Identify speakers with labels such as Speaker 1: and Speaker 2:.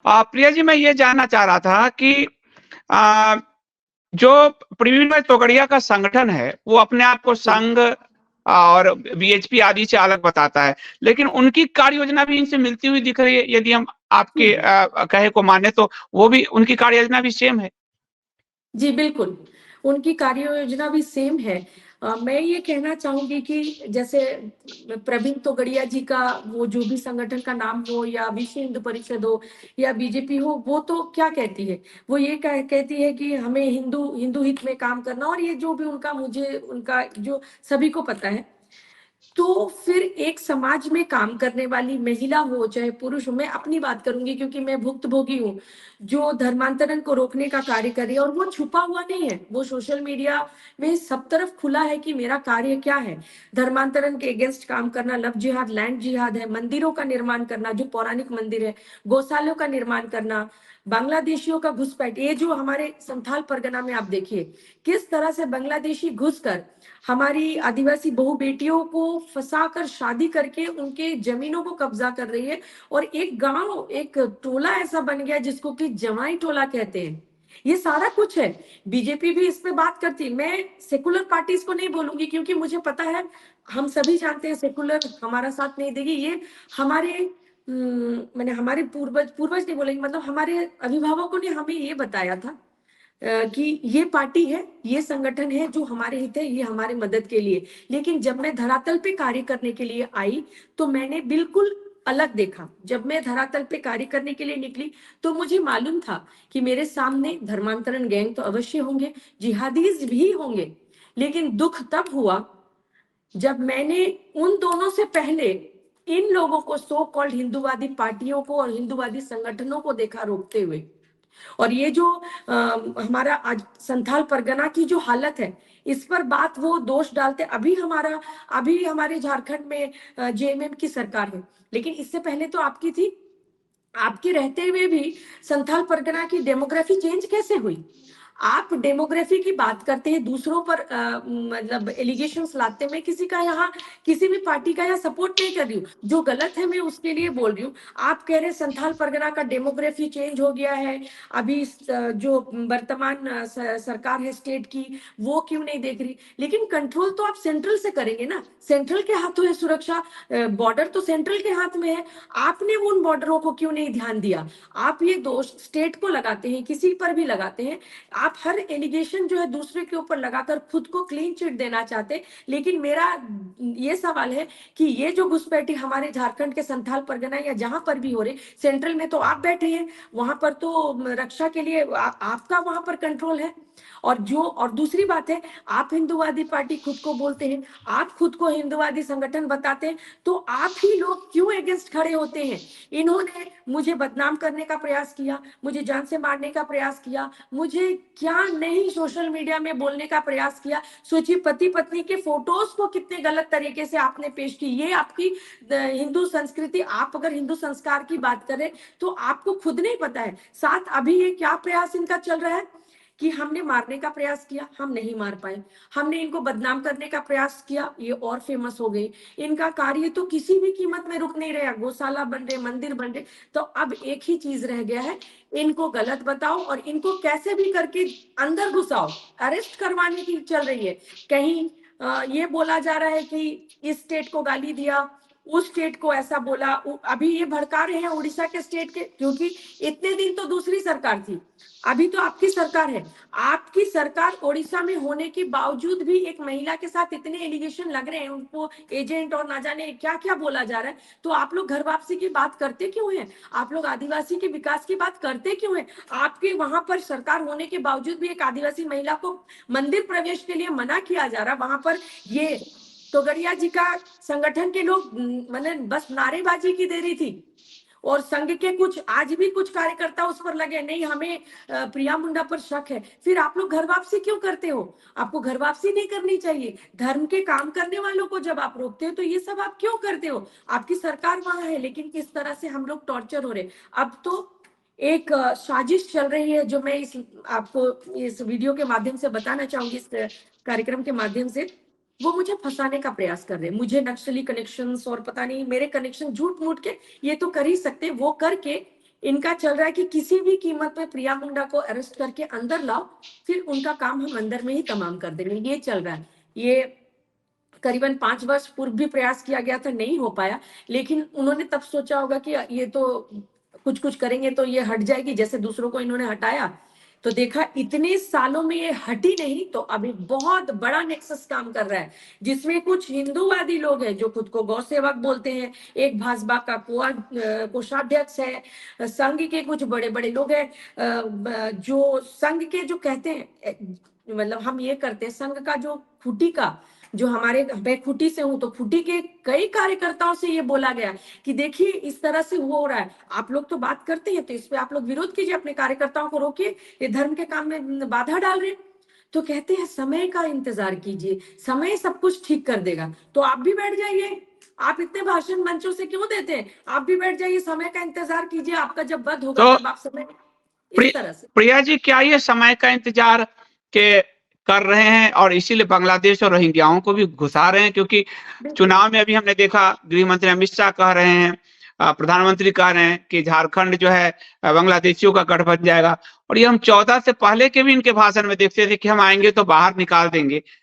Speaker 1: प्रिया जी, मैं ये जानना चाह रहा था कि आ, जो प्रवीण भाई तोगड़िया का संगठन है, वो अपने आप को
Speaker 2: जी
Speaker 1: संघ और बीएचपी आदि से अलग बताता है, लेकिन उनकी कार्य योजना भी इनसे मिलती हुई दिख रही है। यदि हम आपके
Speaker 2: जी
Speaker 1: कहे को माने तो वो भी, उनकी कार्य योजना भी सेम है।
Speaker 2: जी बिल्कुल, उनकी कार्य योजना भी सेम है। मैं ये कहना चाहूंगी कि जैसे प्रवीण तोगड़िया जी का वो जो भी संगठन का नाम हो या विश्व हिंदू परिषद हो या बीजेपी हो, वो तो क्या कहती है, वो ये कहती है कि हमें हिंदू हिंदू हित में काम करना, और ये जो भी उनका, मुझे उनका जो सभी को पता है। तो फिर एक समाज में काम करने वाली महिला हो चाहे पुरुष हो, मैं अपनी बात करूंगी क्योंकि मैं भुक्तभोगी हूँ, जो धर्मांतरण को रोकने का कार्य कर रही है, और वो छुपा हुआ नहीं है, वो सोशल मीडिया में सब तरफ खुला है कि मेरा कार्य क्या है। धर्मांतरण के अगेंस्ट काम करना, लव जिहाद, लैंड जिहाद है, मंदिरों का निर्माण करना जो पौराणिक मंदिर है, गौशालों का निर्माण करना, बांग्लादेशियों का घुसपैठ। ये जो हमारे संथाल परगना में आप देखिए किस तरह से बांग्लादेशी घुसकर हमारी आदिवासी बहु बेटियों को फंसाकर शादी करके उनके जमीनों को कब्जा कर रही है, और एक गांव, एक टोला ऐसा बन गया जिसको कि जमाई टोला कहते हैं। ये सारा कुछ है। बीजेपी भी इस पे बात करती है। मैं सेकुलर पार्टीज को नहीं बोलूंगी क्योंकि मुझे पता है, हम सभी जानते हैं सेकुलर हमारा साथ नहीं देगी। ये हमारे मैंने हमारे पूर्वज पूर्वज नहीं बोलेंगे, मतलब हमारे अभिभावकों ने हमें ये बताया था कि ये पार्टी है, ये संगठन है जो हमारे हित है, ये हमारे मदद के लिए। लेकिन जब मैं धरातल पे कार्य करने के लिए आई तो मैंने बिल्कुल अलग देखा। जब मैं धरातल पे कार्य करने के लिए निकली तो मुझे मालूम था कि मेरे सामने धर्मांतरण गैंग तो अवश्य होंगे, जिहादीज भी होंगे। लेकिन दुख तब हुआ जब मैंने उन दोनों से पहले इन लोगों को, सो कॉल्ड हिंदूवादी पार्टियों को और हिंदूवादी संगठनों को देखा रोकते हुए। और ये जो हमारा आज संथाल परगना की जो हालत है, इस पर बात वो दोष डालते। अभी हमारे झारखंड में जेएमएम की सरकार है, लेकिन इससे पहले तो आपकी थी। आपके रहते हुए भी संथाल परगना की डेमोग्राफी चेंज कैसे हुई? आप डेमोग्राफी की बात करते हैं, दूसरों पर मतलब एलिगेशंस लाते। मैं किसी का यहाँ, किसी भी पार्टी का यहाँ सपोर्ट नहीं कर रही हूँ, जो गलत है मैं उसके लिए बोल रही हूँ। आप कह रहे हैं संथाल परगना का डेमोग्राफी चेंज हो गया है, अभी जो वर्तमान सरकार है स्टेट की, वो क्यों नहीं देख रही? लेकिन कंट्रोल तो आप सेंट्रल से करेंगे ना, सेंट्रल के हाथों है सुरक्षा, बॉर्डर तो सेंट्रल के हाथ में है। आपने उन बॉर्डरों को क्यों नहीं ध्यान दिया? आप ये दोष स्टेट को लगाते हैं, किसी पर भी लगाते हैं। आप हर एलिगेशन जो है दूसरे के ऊपर लगाकर खुद को क्लीन चिट देना चाहते। लेकिन मेरा ये सवाल है कि ये जो घुसपैठी हमारे झारखंड के संथाल परगना या जहां पर भी हो रहे, सेंट्रल में तो आप बैठे हैं, वहां पर तो रक्षा के लिए आपका वहां पर कंट्रोल है। और दूसरी बात है, आप हिंदूवादी पार्टी खुद को बोलते हैं, आप खुद को हिंदूवादी संगठन बताते हैं, तो आप ही लोग क्यों अगेंस्ट खड़े होते हैं? इन्होंने मुझे बदनाम करने का प्रयास किया, मुझे जान से मारने का प्रयास किया, मुझे क्या नहीं सोशल मीडिया में बोलने का प्रयास किया। सोचिए, पति पत्नी के फोटोज को कितने गलत तरीके से आपने पेश की। ये आपकी हिंदू संस्कृति, आप अगर हिंदू संस्कार की बात करें तो आपको खुद नहीं पता है। साथ अभी ये क्या प्रयास इनका चल रहा है कि हमने मारने का प्रयास किया, हम नहीं मार पाए, हमने इनको बदनाम करने का प्रयास किया, ये और फेमस हो गए। इनका कार्य तो किसी भी कीमत में रुक नहीं रहा, गौशाला बन रहे, मंदिर बन रहे। तो अब एक ही चीज रह गया है, इनको गलत बताओ और इनको कैसे भी करके अंदर घुसाओ। अरेस्ट करवाने की चल रही है। कहीं ये बोला जा रहा है कि इस स्टेट को गाली दिया, उस स्टेट को ऐसा बोला। अभी ये भड़का रहे हैं उड़ीसा के स्टेट के, क्योंकि इतने दिन तो दूसरी सरकार थी, अभी तो आपकी सरकार है। आपकी सरकार ओडिशा में होने के बावजूद भी एक महिला के साथ इतने एलिगेशन लग रहे हैं, उनको एजेंट और ना जाने क्या क्या बोला जा रहा है। तो आप लोग घर वापसी की बात करते क्यों हैं? आप लोग आदिवासी के विकास की बात करते क्यों हैं? आपके वहां पर सरकार होने के बावजूद भी एक आदिवासी महिला को मंदिर प्रवेश के लिए मना किया जा रहा। वहां पर ये तोगड़िया जी का संगठन के लोग मैंने बस नारेबाजी की दे रही थी, और संघ के कुछ आज भी कुछ कार्यकर्ता उस पर लगे, नहीं हमें प्रिया मुंडा पर शक है। फिर आप लोग घर वापसी क्यों करते हो? आपको घर वापसी नहीं करनी चाहिए। धर्म के काम करने वालों को जब आप रोकते हो तो ये सब आप क्यों करते हो? आपकी सरकार वहां है, लेकिन किस तरह से हम लोग टॉर्चर हो रहे। अब तो एक साजिश चल रही है जो मैं आपको इस वीडियो के माध्यम से बताना चाहूंगी, इस कार्यक्रम के माध्यम से। वो मुझे फंसाने का प्रयास कर रहे हैं, मुझे नक्सली कनेक्शंस और पता नहीं मेरे कनेक्शन झूठ मूठ के ये तो कर ही सकते, वो करके इनका चल रहा है कि किसी भी कीमत पे प्रिया मुंडा को अरेस्ट करके अंदर लाओ, फिर उनका काम हम अंदर में ही तमाम कर देंगे। ये चल रहा है। ये करीबन 5 वर्ष पूर्व भी प्रयास किया गया था, नहीं हो पाया, लेकिन उन्होंने तब सोचा होगा कि ये तो कुछ-कुछ करेंगे तो ये हट जाएगी, जैसे दूसरों को इन्होंने हटाया। तो देखा इतने सालों में ये हटी नहीं, तो अभी बहुत बड़ा नेक्सस काम कर रहा है, जिसमें कुछ हिंदूवादी लोग हैं जो खुद को गौ सेवक बोलते हैं, एक भाजपा का कोषाध्यक्ष है, संघ के कुछ बड़े-बड़े लोग हैं, जो संघ के जो कहते हैं, मतलब हम ये करते हैं, संघ का जो खूंटी का, जो हमारे, मैं खूंटी से हूं, तो खूंटी के कई कार्यकर्ताओं से ये बोला गया कि देखिए इस तरह से हो रहा है, आप लोग तो बात करते हैं, तो इस पे आप लोग विरोध कीजिए, अपने कार्यकर्ताओं को रोकिए, ये धर्म के काम में बाधा डाल रहे हैं। तो कहते हैं समय का इंतजार कीजिए, समय सब कुछ ठीक कर देगा। तो आप भी बैठ जाइए, आप इतने भाषण मंचों से क्यों देते हैं? आप भी बैठ जाइए, समय का इंतजार कीजिए, आपका जब वध होगा
Speaker 1: तो
Speaker 2: तब आप समय, इस तरह से।
Speaker 1: प्रिया जी, क्या ये समय का इंतजार के कर रहे हैं और इसीलिए बांग्लादेश और रोहिंग्याओं को भी घुसा रहे हैं? क्योंकि चुनाव में अभी हमने देखा, गृह मंत्री अमित शाह कह रहे हैं, प्रधानमंत्री कह रहे हैं कि झारखंड जो है बांग्लादेशियों का गढ़ बन जाएगा, और ये हम 14 से पहले के भी इनके भाषण में देखते थे कि हम आएंगे तो बाहर निकाल देंगे।